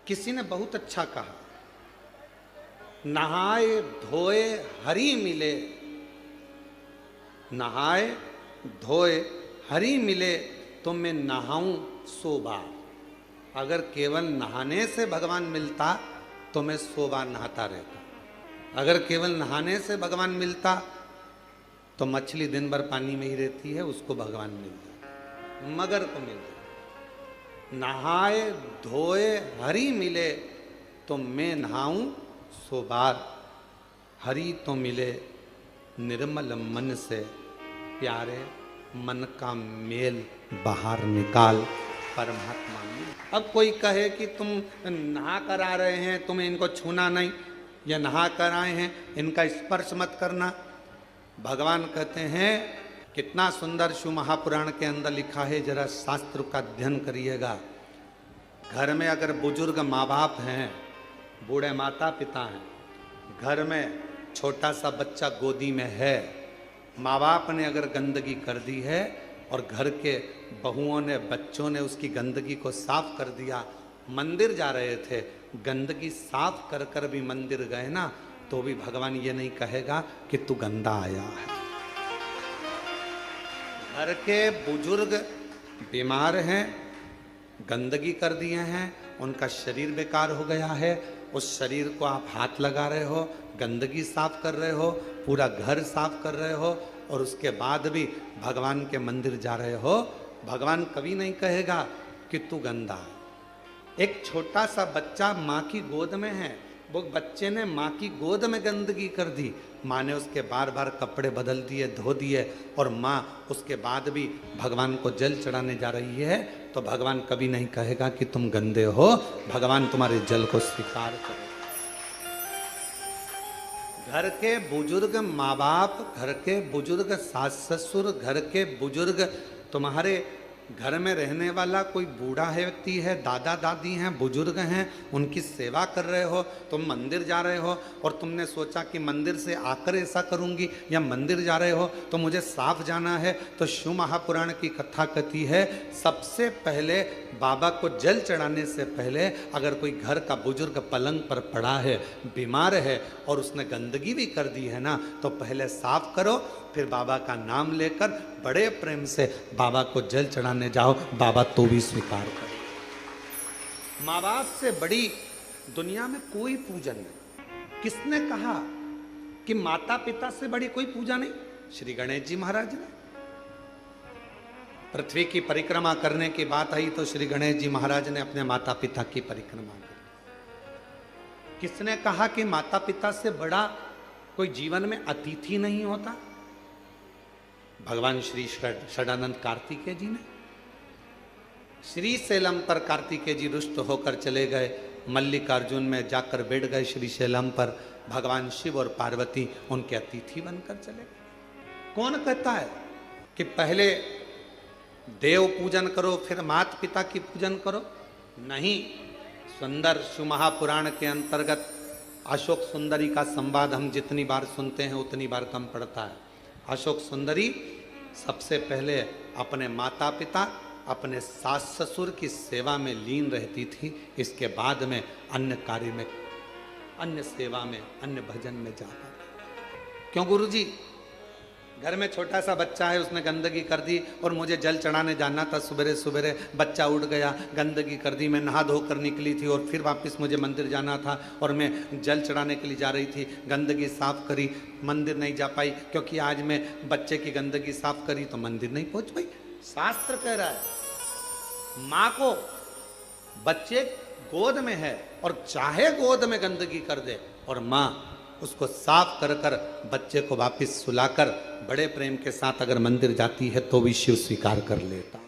किसी ने बहुत अच्छा कहा, नहाए धोए हरि मिले, नहाए धोए हरि मिले तो मैं नहाऊं 100 बार। अगर केवल नहाने से भगवान मिलता तो मैं 100 बार नहाता रहता। अगर केवल नहाने से भगवान मिलता तो मछली दिन भर पानी में ही रहती है, उसको भगवान मिल जाता, मगर को मिल जाता। नहाए धोए हरि मिले तो मैं नहाऊं 100 बार। हरि तो मिले निर्मल मन से, प्यारे मन का मेल बाहर निकाल परमात्मा में। अब कोई कहे कि तुम नहा कर आ रहे हैं, तुम्हें इनको छूना नहीं, या नहा कर आए हैं इनका स्पर्श मत करना। भगवान कहते हैं, कितना सुंदर शिव महापुराण के अंदर लिखा है, जरा शास्त्र का अध्ययन करिएगा। घर में अगर बुजुर्ग माँ बाप हैं, बूढ़े माता पिता हैं, घर में छोटा सा बच्चा गोदी में है, माँ बाप ने अगर गंदगी कर दी है और घर के बहुओं ने बच्चों ने उसकी गंदगी को साफ कर दिया, मंदिर जा रहे थे, गंदगी साफ कर कर भी मंदिर गए ना, तो भी भगवान ये नहीं कहेगा कि तू गंदा आया है। घर के बुजुर्ग बीमार हैं, गंदगी कर दिए हैं, उनका शरीर बेकार हो गया है, उस शरीर को आप हाथ लगा रहे हो, गंदगी साफ कर रहे हो, पूरा घर साफ कर रहे हो, और उसके बाद भी भगवान के मंदिर जा रहे हो, भगवान कभी नहीं कहेगा कि तू गंदा है। एक छोटा सा बच्चा माँ की गोद में है, वो बच्चे ने माँ की गोद में गंदगी कर दी, माँ ने उसके बार बार कपड़े बदल दिए, धो दिए, और माँ उसके बाद भी भगवान को जल चढ़ाने जा रही है, तो भगवान कभी नहीं कहेगा कि तुम गंदे हो, भगवान तुम्हारे जल को स्वीकार करेगा। घर के बुजुर्ग माँ बाप, घर के बुजुर्ग सास ससुर, घर के बुजुर्ग, तुम्हारे घर में रहने वाला कोई बूढ़ा है व्यक्ति है, दादा दादी हैं, बुजुर्ग हैं, उनकी सेवा कर रहे हो। तुम मंदिर जा रहे हो और तुमने सोचा कि मंदिर से आकर ऐसा करूंगी, या मंदिर जा रहे हो तो मुझे साफ जाना है, तो शिव महापुराण की कथा कहती है, सबसे पहले बाबा को जल चढ़ाने से पहले अगर कोई घर का बुजुर्ग पलंग पर पड़ा है, बीमार है, और उसने गंदगी भी कर दी है ना, तो पहले साफ करो, फिर बाबा का नाम लेकर बड़े प्रेम से बाबा को जल चढ़ाने जाओ, बाबा तो भी स्वीकार करो। माँ बाप से बड़ी दुनिया में कोई पूजन नहीं। किसने कहा कि माता पिता से बड़ी कोई पूजा नहीं? श्री गणेश जी महाराज ने। पृथ्वी की परिक्रमा करने की बात आई तो श्री गणेश जी महाराज ने अपने माता पिता की परिक्रमा की। किसने कहा कि माता पिता से बड़ा कोई जीवन में अतिथि नहीं होता? भगवान श्री षडानंद कार्तिकेय जी ने। श्री शैलम पर कार्तिकेय जी रुष्ट होकर चले गए, मल्लिकार्जुन में जाकर बैठ गए श्री शैलम पर, भगवान शिव और पार्वती उनके अतिथि बनकर चले गए। कौन कहता है कि पहले देव पूजन करो फिर माता पिता की पूजन करो? नहीं। सुंदर शिव महापुराण के अंतर्गत अशोक सुंदरी का संवाद हम जितनी बार सुनते हैं उतनी बार कम पड़ता है। अशोक सुंदरी सबसे पहले अपने माता पिता, अपने सास ससुर की सेवा में लीन रहती थी, इसके बाद में अन्य कार्य में, अन्य सेवा में, अन्य भजन में जाता था। क्यों गुरुजी? घर में छोटा सा बच्चा है, उसने गंदगी कर दी और मुझे जल चढ़ाने जाना था, सुबह सुबह बच्चा उठ गया, गंदगी कर दी, मैं नहा धोकर निकली थी और फिर वापस मुझे मंदिर जाना था और मैं जल चढ़ाने के लिए जा रही थी, गंदगी साफ करी, मंदिर नहीं जा पाई क्योंकि आज मैं बच्चे की गंदगी साफ करी तो मंदिर नहीं पहुंच पाई। शास्त्र कह रहा है माँ को बच्चे गोद में है और चाहे गोद में गंदगी कर दे और माँ उसको साफ कर कर बच्चे को वापस सुलाकर बड़े प्रेम के साथ अगर मंदिर जाती है तो भी शिव स्वीकार कर लेता।